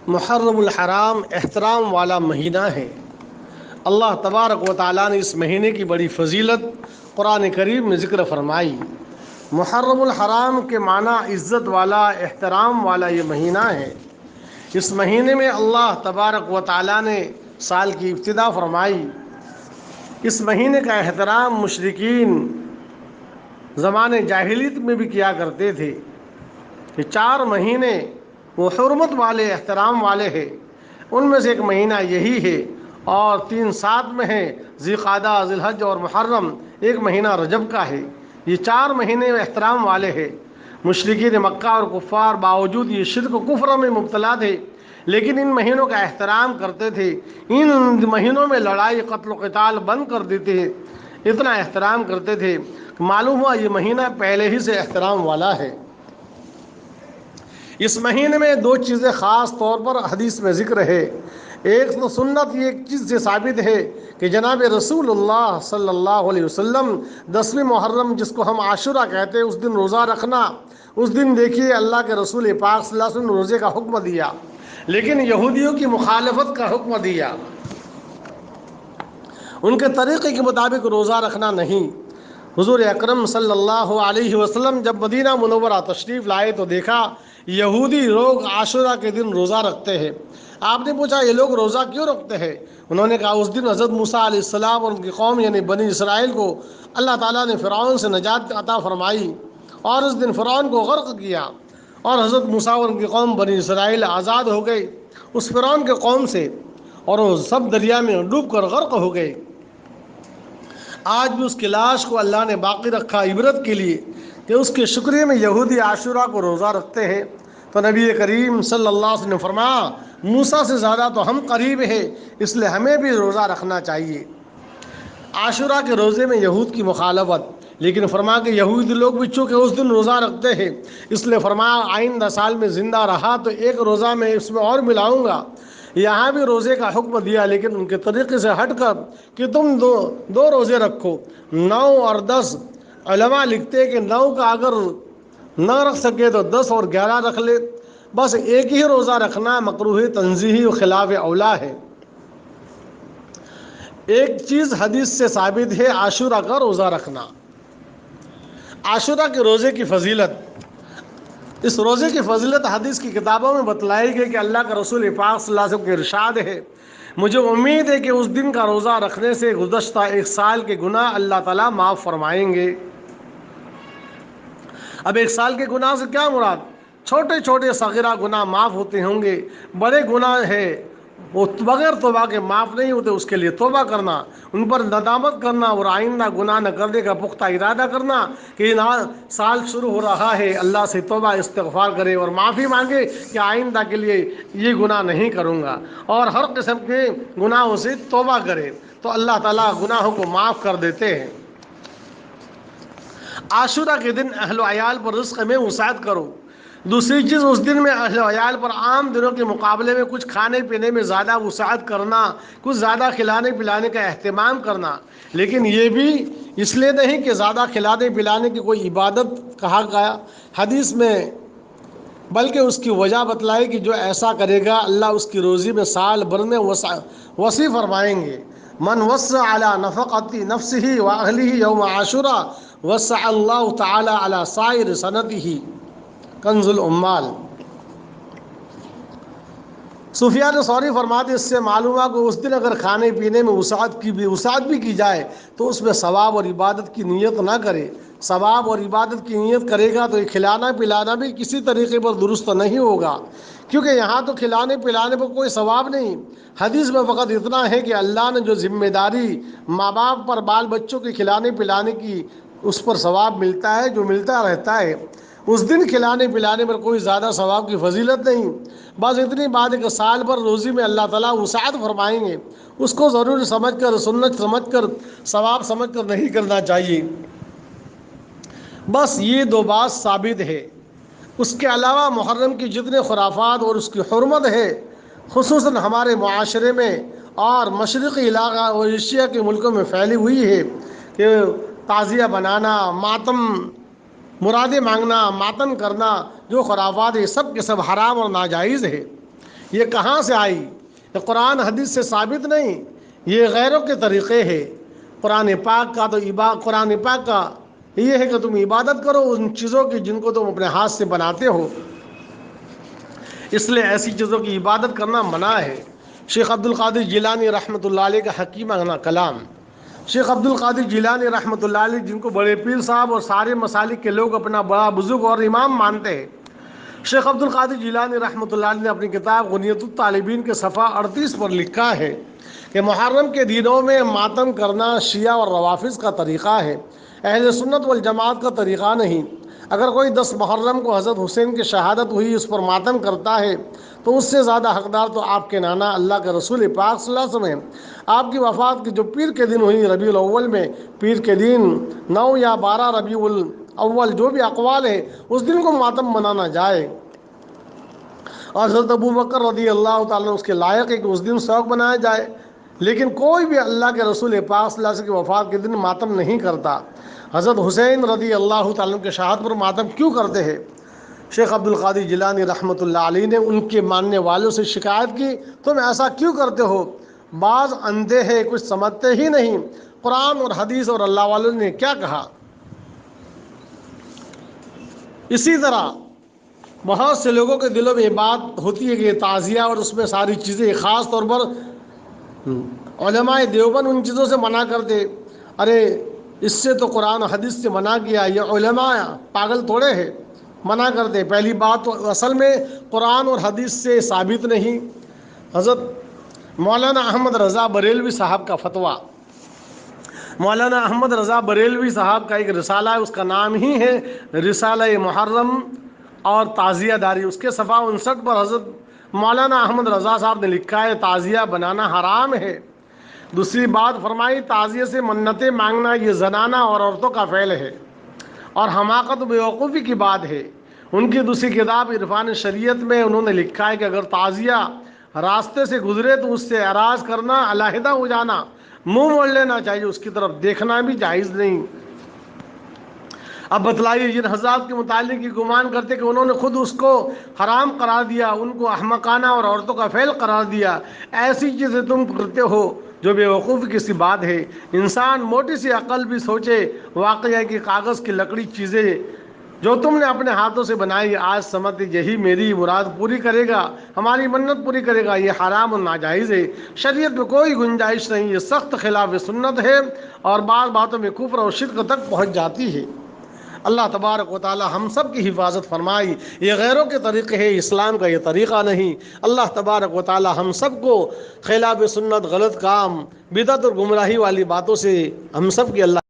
محرم الحرام احترام والا مہینہ ہے۔ اللہ تبارک و تعالیٰ نے اس مہینے کی بڑی فضیلت قرآن کریم میں ذکر فرمائی۔ محرم الحرام کے معنی عزت والا، احترام والا یہ مہینہ ہے۔ اس مہینے میں اللہ تبارک و تعالیٰ نے سال کی ابتدا فرمائی۔ اس مہینے کا احترام مشرکین زمانے جاہلیت میں بھی کیا کرتے تھے کہ 4 مہینے وہ حرمت والے، احترام والے ہیں، ان میں سے ایک مہینہ یہی ہے، اور 3 ساتھ میں ہے ذی قعدہ، ذی الحج اور محرم، ایک مہینہ رجب کا ہے۔ یہ 4 مہینے احترام والے ہیں۔ مشرکین مکہ اور کفار باوجود یہ شرک و کفر میں مبتلا تھے، لیکن ان مہینوں کا احترام کرتے تھے۔ ان مہینوں میں لڑائی، قتل و قتال بند کر دیتے ہیں، اتنا احترام کرتے تھے کہ معلوم ہوا یہ مہینہ پہلے ہی سے احترام والا ہے۔ اس مہینے میں 2 چیزیں خاص طور پر حدیث میں ذکر ہے۔ ایک تو سنت یہ ایک چیز سے ثابت ہے کہ جناب رسول اللہ صلی اللہ علیہ وسلم 10ویں محرم، جس کو ہم عاشورہ کہتے ہیں، اس دن روزہ رکھنا۔ اس دن دیکھیے اللہ کے رسول پاک صلی اللہ علیہ وسلم نے روزے کا حکم دیا، لیکن یہودیوں کی مخالفت کا حکم دیا، ان کے طریقے کے مطابق روزہ رکھنا نہیں۔ حضور اکرم صلی اللہ علیہ وسلم جب مدینہ منورہ تشریف لائے تو دیکھا یہودی لوگ عاشورہ کے دن روزہ رکھتے ہیں۔ آپ نے پوچھا یہ لوگ روزہ کیوں رکھتے ہیں؟ انہوں نے کہا اس دن حضرت موسیٰ علیہ السلام اور ان کی قوم یعنی بنی اسرائیل کو اللہ تعالیٰ نے فرعون سے نجات عطا فرمائی، اور اس دن فرعون کو غرق کیا، اور حضرت موسیٰ اور ان کی قوم بنی اسرائیل آزاد ہو گئی اس فرعون کے قوم سے، اور وہ سب دریا میں ڈوب کر غرق ہو گئے۔ آج بھی اس کی لاش کو اللہ نے باقی رکھا عبرت کے لیے کہ اس کے شکریہ میں یہودی عاشورہ کو روزہ رکھتے ہیں۔ تو نبی کریم صلی اللہ علیہ وسلم نے فرمایا موسیٰ سے زیادہ تو ہم قریب ہیں، اس لیے ہمیں بھی روزہ رکھنا چاہیے۔ عاشورہ کے روزے میں یہود کی مخالفت، لیکن فرمایا کہ یہودی لوگ بھی چونکہ اس دن روزہ رکھتے ہیں، اس لیے فرمایا آئندہ سال میں زندہ رہا تو ایک روزہ میں اس میں اور ملاؤں گا۔ یہاں بھی روزے کا حکم دیا، لیکن ان کے طریقے سے ہٹ کر کہ تم دو روزے رکھو، 9 اور 10۔ علماء لکھتے کہ 9 کا اگر نہ رکھ سکے تو 10 اور 11 رکھ لے، بس ایک ہی روزہ رکھنا مکروہ تنزیہی و خلاف اولا ہے۔ ایک چیز حدیث سے ثابت ہے عاشورہ کا روزہ رکھنا۔ عاشورہ کے روزے کی فضیلت، اس روزے کی فضیلت حدیث کی کتابوں میں بتلائی گئی کہ اللہ کا رسول پاک صلی اللہ علیہ وسلم کے ارشاد ہے، مجھے امید ہے کہ اس دن کا روزہ رکھنے سے گزشتہ 1 سال کے گناہ اللہ تعالیٰ معاف فرمائیں گے۔ اب 1 سال کے گناہ سے کیا مراد؟ چھوٹے چھوٹے صغیرہ گناہ معاف ہوتے ہوں گے، بڑے گناہ ہیں وہ بغیر توبہ کے معاف نہیں ہوتے، اس کے لیے توبہ کرنا، ان پر ندامت کرنا اور آئندہ گناہ نہ کرنے کا پختہ ارادہ کرنا کہ سال شروع ہو رہا ہے، اللہ سے توبہ استغفار کرے اور معافی مانگے کہ آئندہ کے لیے یہ گناہ نہیں کروں گا، اور ہر قسم کے گناہوں سے توبہ کرے تو اللہ تعالیٰ گناہوں کو معاف کر دیتے ہیں۔ عاشورہ کے دن اہل و عیال پر رزق میں وسعت کرو۔ دوسری چیز، اس دن میں اہل و عیال پر عام دنوں کے مقابلے میں کچھ کھانے پینے میں زیادہ وسعت کرنا، کچھ زیادہ کھلانے پلانے کا اہتمام کرنا، لیکن یہ بھی اس لیے نہیں کہ زیادہ کھلانے پلانے کی کوئی عبادت کہا گیا حدیث میں، بلکہ اس کی وجہ بتلائی کہ جو ایسا کرے گا اللہ اس کی روزی میں سال بھر میں وسیع فرمائیں گے۔ من وسع علی نفقۃ نفسہ واہلہ یوم عاشورہ وسع اللہ تعالی علی سائر سنتہ، کنز العمال۔ سفیان ثوری فرماتے اس سے معلوم ہے کہ اس دن اگر کھانے پینے میں وسعت بھی کی جائے تو اس میں ثواب اور عبادت کی نیت نہ کرے۔ ثواب اور عبادت کی نیت کرے گا تو یہ کھلانا پلانا بھی کسی طریقے پر درست نہیں ہوگا، کیونکہ یہاں تو کھلانے پلانے پر کوئی ثواب نہیں۔ حدیث میں فقط اتنا ہے کہ اللہ نے جو ذمہ داری ماں باپ پر بال بچوں کے کھلانے پلانے کی، اس پر ثواب ملتا ہے جو ملتا رہتا ہے۔ اس دن کھلانے پلانے پر کوئی زیادہ ثواب کی فضیلت نہیں، بس اتنی بات ہے کہ سال بھر روزی میں اللہ تعالیٰ وسعت فرمائیں گے، اس کو ضروری سمجھ کر، سنت سمجھ کر، ثواب سمجھ کر نہیں کرنا چاہیے۔ بس یہ 2 بات ثابت ہے۔ اس کے علاوہ محرم کی جتنے خرافات اور اس کی حرمت ہے، خصوصاً ہمارے معاشرے میں اور مشرقی علاقہ اور ایشیا کے ملکوں میں پھیلی ہوئی ہے کہ تعزیہ بنانا، ماتم، مرادیں مانگنا، ماتم کرنا، جو خرافات یہ سب کے سب حرام اور ناجائز ہے۔ یہ کہاں سے آئی؟ یہ قرآن حدیث سے ثابت نہیں، یہ غیروں کے طریقے ہے۔ قرآن پاک کا یہ ہے کہ تم عبادت کرو ان چیزوں کی جن کو تم اپنے ہاتھ سے بناتے ہو، اس لیے ایسی چیزوں کی عبادت کرنا منع ہے۔ شیخ عبد القادر جیلانی رحمۃ اللہ علیہ کا حکیمانہ کلام۔ شیخ عبد القادر جیلانی رحمۃ اللہ علیہ، جن کو بڑے پیر صاحب اور سارے مسالک کے لوگ اپنا بڑا بزرگ اور امام مانتے ہیں، شیخ عبد القادر جیلانی رحمۃ اللہ علیہ نے اپنی کتاب غنیۃ الطالبین کے صفحہ 38 پر لکھا ہے کہ محرم کے دنوں میں ماتم کرنا شیعہ اور روافظ کا طریقہ ہے، اہل سنت والجماعت کا طریقہ نہیں۔ اگر کوئی 10 محرم کو حضرت حسین کی شہادت ہوئی اس پر ماتم کرتا ہے تو اس سے زیادہ حقدار تو آپ کے نانا اللہ کے رسول پاک صلی اللہ علیہ وسلم ہیں۔ آپ کی وفات کی جو پیر کے دن ہوئی ربیع الاول میں، پیر کے دن 9 یا 12 ربیع الاول، جو بھی اقوال ہے، اس دن کو ماتم منانا جائے، اور حضرت ابو بکر رضی اللہ تعالیٰ اس کے لائق ہے کہ اس دن شوق منایا جائے، لیکن کوئی بھی اللہ کے رسول پاک صلی اللہ علیہ وسلم کی وفات کے دن ماتم نہیں کرتا۔ حضرت حسین رضی اللہ تعالیٰ کے شہادت پر ماتم کیوں کرتے ہیں؟ شیخ عبد القادر جیلانی رحمۃ اللہ علیہ نے ان کے ماننے والوں سے شکایت کی، تم ایسا کیوں کرتے ہو؟ بعض اندھے ہیں، کچھ سمجھتے ہی نہیں، قرآن اور حدیث اور اللہ والوں نے کیا کہا۔ اسی طرح بہت سے لوگوں کے دلوں میں یہ بات ہوتی ہے کہ یہ تعزیہ اور اس میں ساری چیزیں، خاص طور پر علماء دیوبند ان چیزوں سے منع کرتے، ارے اس سے تو قرآن و حدیث سے منع کیا، یہ علماء پاگل تھوڑے ہیں، منع کرتے۔ پہلی بات تو اصل میں قرآن اور حدیث سے ثابت نہیں۔ حضرت مولانا احمد رضا بریلوی صاحب کا فتویٰ، مولانا احمد رضا بریلوی صاحب کا ایک رسالہ ہے، اس کا نام ہی ہے رسالہ محرم اور تعزیہ داری۔ اس کے صفحہ 59 پر حضرت مولانا احمد رضا صاحب نے لکھا ہے تعزیہ بنانا حرام ہے۔ دوسری بات فرمائی، تعزیہ سے منتیں مانگنا یہ زنانہ اور عورتوں کا فعل ہے اور حماقت و بیوقوفی کی بات ہے۔ ان کی دوسری کتاب عرفان شریعت میں انہوں نے لکھا ہے کہ اگر تعزیہ راستے سے گزرے تو اس سے اعراض کرنا، علیحدہ ہو جانا، منہ موڑ لینا چاہیے، اس کی طرف دیکھنا بھی جائز نہیں۔ اب بتلائیے، جن حضرات کے متعلق یہ گمان کرتے کہ انہوں نے خود اس کو حرام قرار دیا، ان کو احمقانہ اور عورتوں کا فعل قرار دیا، ایسی چیزیں تم کرتے ہو جو بے وقوفی کی سی بات ہے۔ انسان موٹی سی عقل بھی سوچے، واقعہ ہے کہ کاغذ کی لکڑی چیزیں جو تم نے اپنے ہاتھوں سے بنائی، آج سمجھتے یہی میری مراد پوری کرے گا، ہماری منت پوری کرے گا، یہ حرام اور ناجائز ہے، شریعت میں کوئی گنجائش نہیں، یہ سخت خلاف سنت ہے اور بعض باتوں میں کفر اور شرک تک پہنچ جاتی ہے۔ اللہ تبارک و تعالی ہم سب کی حفاظت فرمائی۔ یہ غیروں کے طریقے ہے، اسلام کا یہ طریقہ نہیں۔ اللہ تبارک و تعالی ہم سب کو خلاف سنت، غلط کام، بدعت اور گمراہی والی باتوں سے ہم سب کی اللہ